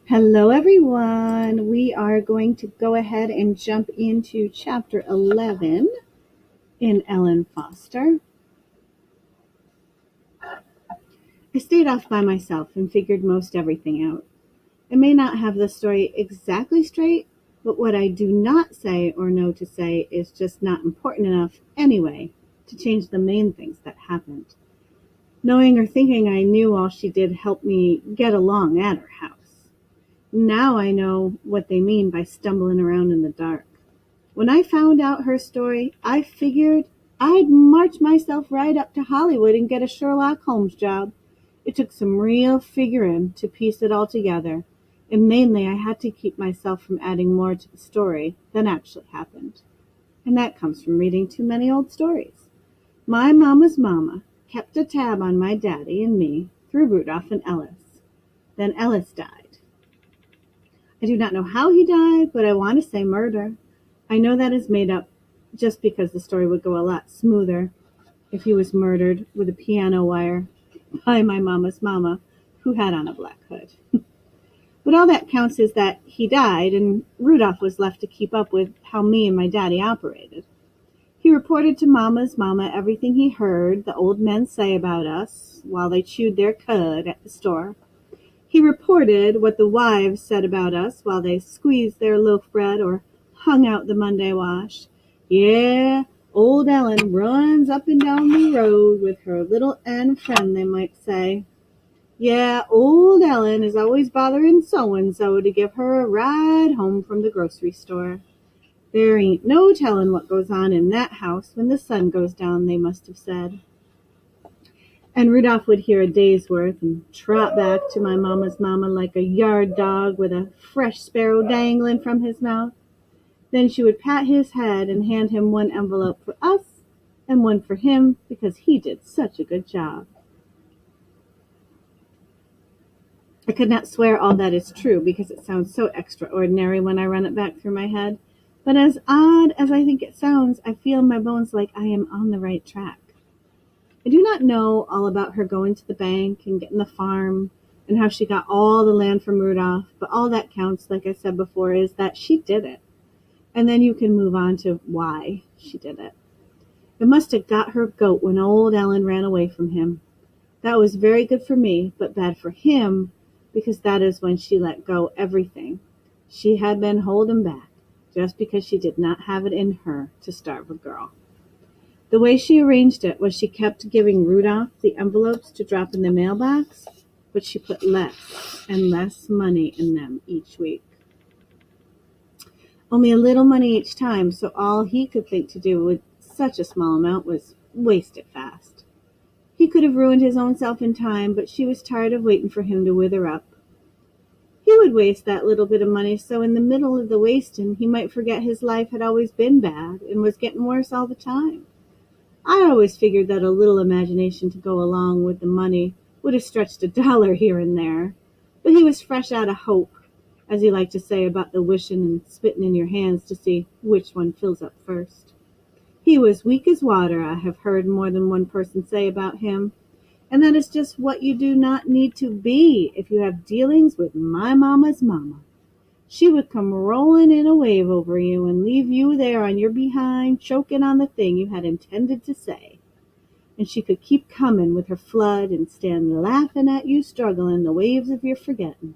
Hello, everyone. We are going to go ahead and jump into chapter 11 in Ellen Foster. I stayed off by myself and figured most everything out. I may not have the story exactly straight, but what I do not say or know to say is just not important enough anyway to change the main things that happened. Knowing or thinking I knew all she did helped me get along at her house. Now I know what they mean by stumbling around in the dark. When I found out her story, I figured I'd march myself right up to Hollywood and get a Sherlock Holmes job. It took some real figuring to piece it all together, and mainly I had to keep myself from adding more to the story than actually happened. And that comes from reading too many old stories. My mama's mama kept a tab on my daddy and me through Rudolph and Ellis. Then Ellis died. I do not know how he died, but I want to say murder. I know that is made up just because the story would go a lot smoother if he was murdered with a piano wire by my mama's mama, who had on a black hood. But all that counts is that he died, and Rudolph was left to keep up with how me and my daddy operated. He reported to mama's mama everything he heard the old men say about us while they chewed their cud at the store. He reported what the wives said about us while they squeezed their loaf bread or hung out the Monday wash. Yeah, old Ellen runs up and down the road with her little N friend, they might say. Yeah, old Ellen is always bothering so-and-so to give her a ride home from the grocery store. There ain't no telling what goes on in that house when the sun goes down, they must have said. And Rudolph would hear a day's worth and trot back to my mama's mama like a yard dog with a fresh sparrow dangling from his mouth. Then she would pat his head and hand him one envelope for us and one for him because he did such a good job. I could not swear all that is true because it sounds so extraordinary when I run it back through my head. But as odd as I think it sounds, I feel in my bones like I am on the right track. I do not know all about her going to the bank and getting the farm and how she got all the land from Rudolph, but all that counts, like I said before, is that she did it. And then you can move on to why she did it. It must have got her goat when old Ellen ran away from him. That was very good for me, but bad for him, because that is when she let go everything she had been holding back, just because she did not have it in her to starve a girl. The way she arranged it was she kept giving Rudolph the envelopes to drop in the mailbox, but she put less and less money in them each week. Only a little money each time, so all he could think to do with such a small amount was waste it fast. He could have ruined his own self in time, but she was tired of waiting for him to wither up. He would waste that little bit of money, so in the middle of the wasting, he might forget his life had always been bad and was getting worse all the time. I always figured that a little imagination to go along with the money would have stretched a dollar here and there, but he was fresh out of hope, as he liked to say about the wishing and spitting in your hands to see which one fills up first. He was weak as water, I have heard more than one person say about him, and that is just what you do not need to be if you have dealings with my mama's mama. She would come rolling in a wave over you and leave you there on your behind, choking on the thing you had intended to say. And she could keep coming with her flood and stand laughing at you struggling the waves of your forgetting.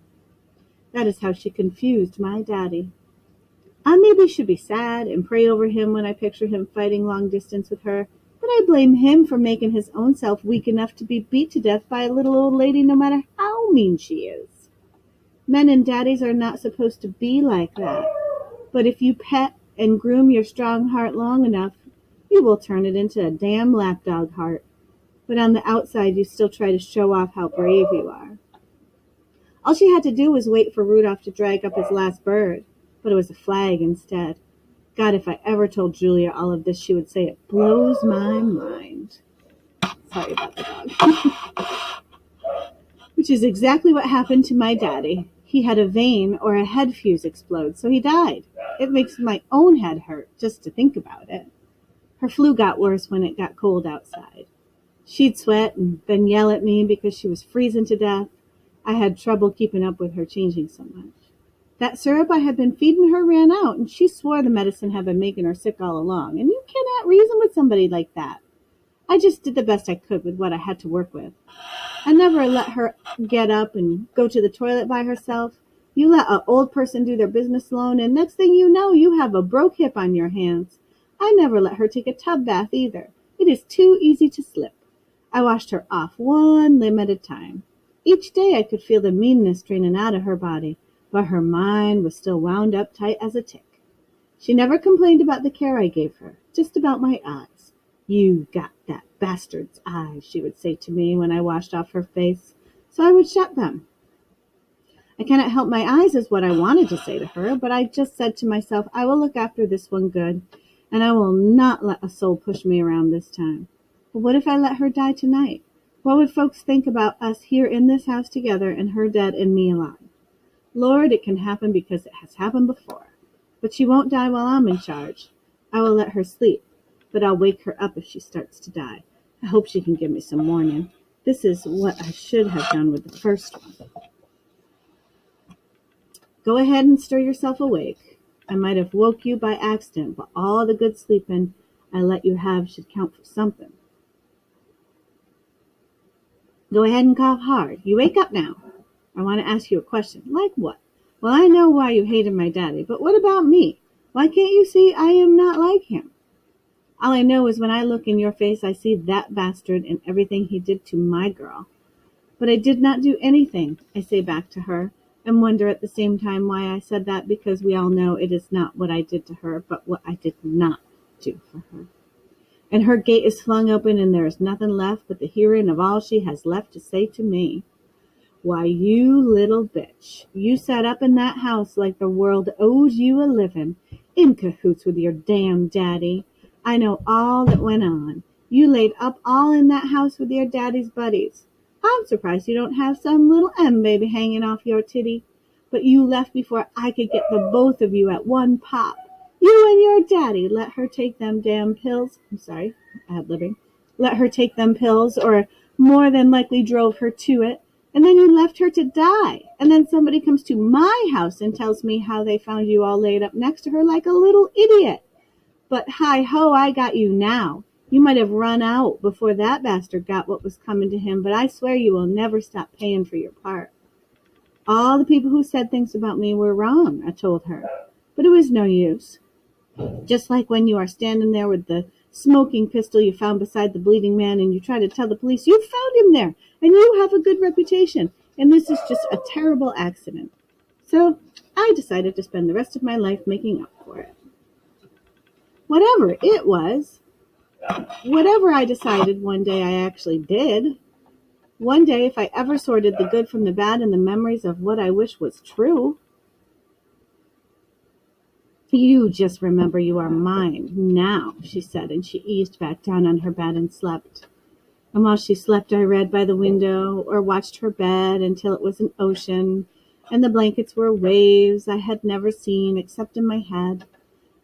That is how she confused my daddy. I maybe should be sad and pray over him when I picture him fighting long distance with her, but I blame him for making his own self weak enough to be beat to death by a little old lady no matter how mean she is. Men and daddies are not supposed to be like that, but if you pet and groom your strong heart long enough, you will turn it into a damn lapdog heart. But on the outside, you still try to show off how brave you are. All she had to do was wait for Rudolph to drag up his last bird, but it was a flag instead. God, if I ever told Julia all of this, she would say it blows my mind. Sorry about the dog. Which is exactly what happened to my daddy. He had a vein or a head fuse explode, so he died. It makes my own head hurt just to think about it. Her flu got worse when it got cold outside. She'd sweat and then yell at me because she was freezing to death, I had trouble keeping up with her changing so much. That syrup I had been feeding her ran out, and she swore the medicine had been making her sick all along. And you cannot reason with somebody like that. I just did the best I could with what I had to work with. I never let her get up and go to the toilet by herself. You let an old person do their business alone, and next thing you know, you have a broke hip on your hands. I never let her take a tub bath either. It is too easy to slip. I washed her off one limb at a time. Each day I could feel the meanness draining out of her body, but her mind was still wound up tight as a tick. She never complained about the care I gave her, just about my eyes. You got that bastard's eyes, she would say to me when I washed off her face, so I would shut them. I cannot help my eyes is what I wanted to say to her, but I just said to myself, I will look after this one good, and I will not let a soul push me around this time. But what if I let her die tonight? What would folks think about us here in this house together and her dead and me alive? Lord, it can happen because it has happened before. But she won't die while I'm in charge. I will let her sleep, but I'll wake her up if she starts to die. I hope she can give me some warning. This is what I should have done with the first one. Go ahead and stir yourself awake. I might have woke you by accident, but all the good sleeping I let you have should count for something. Go ahead and cough hard. You wake up now. I want to ask you a question. Like what? Well, I know why you hated my daddy, but what about me? Why can't you see I am not like him? All I know is when I look in your face, I see that bastard and everything he did to my girl. But I did not do anything, I say back to her, and wonder at the same time why I said that, because we all know it is not what I did to her, but what I did not do for her. And her gate is flung open, and there is nothing left but the hearing of all she has left to say to me. Why, you little bitch, you sat up in that house like the world owed you a living, in cahoots with your damn daddy. I know all that went on. You laid up all in that house with your daddy's buddies. I'm surprised you don't have some little M-baby hanging off your titty. But you left before I could get the both of you at one pop. You and your daddy let her take them damn pills. I'm sorry, ad-libbing. Let her take them pills, or more than likely drove her to it. And then you left her to die. And then somebody comes to my house and tells me how they found you all laid up next to her like a little idiot. But hi-ho, I got you now. You might have run out before that bastard got what was coming to him, but I swear you will never stop paying for your part. All the people who said things about me were wrong, I told her. But it was no use. Just like when you are standing there with the smoking pistol you found beside the bleeding man and you try to tell the police you found him there and you have a good reputation and this is just a terrible accident. So I decided to spend the rest of my life making up for it. Whatever it was, whatever I decided one day I actually did. One day, if I ever sorted the good from the bad and the memories of what I wish was true. You just remember you are mine now, she said, and she eased back down on her bed and slept. And while she slept, I read by the window or watched her bed until it was an ocean, and the blankets were waves I had never seen except in my head.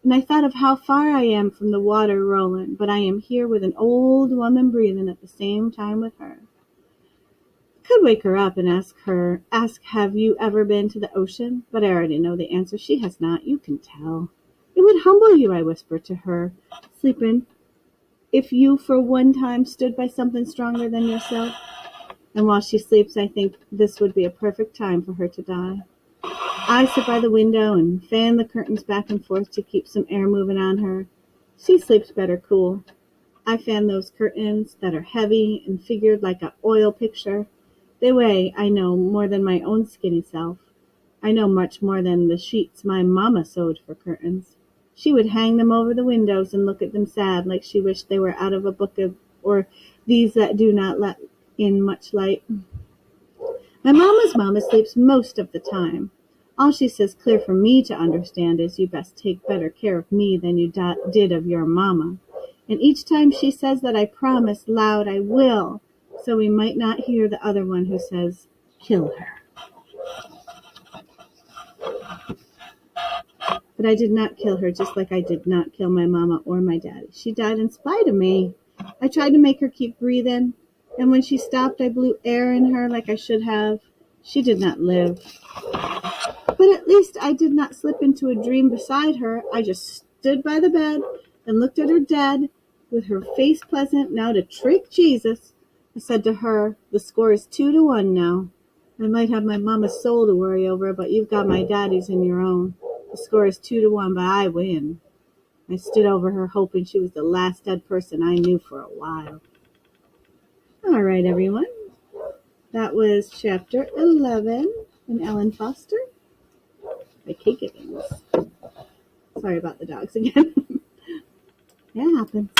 And I thought of how far I am from the water rolling, but I am here with an old woman breathing at the same time with her. I could wake her up and ask, have you ever been to the ocean? But I already know the answer. She has not. You can tell. It would humble you, I whispered to her, sleeping, if you for one time stood by something stronger than yourself. And while she sleeps, I think this would be a perfect time for her to die. I sit by the window and fan the curtains back and forth to keep some air moving on her. She sleeps better cool. I fan those curtains that are heavy and figured like an oil picture. They weigh, I know, more than my own skinny self. I know much more than the sheets my mama sewed for curtains. She would hang them over the windows and look at them sad, like she wished they were out of a book of, or these that do not let in much light. My mama's mama sleeps most of the time. All she says clear for me to understand is you best take better care of me than you did of your mama. And each time she says that I promise loud I will, so we might not hear the other one who says, kill her. But I did not kill her, just like I did not kill my mama or my daddy. She died in spite of me. I tried to make her keep breathing, and when she stopped, I blew air in her like I should have. She did not live. But at least I did not slip into a dream beside her. I just stood by the bed and looked at her dead, with her face pleasant. Now to trick Jesus. I said to her, the score is 2-1 now. I might have my mama's soul to worry over, but you've got my daddy's and your own. The score is 2-1, but I win. I stood over her, hoping she was the last dead person I knew for a while. All right, everyone. That was chapter 11 in Ellen Foster by Kate Gibbons. Sorry about the dogs again. It happens.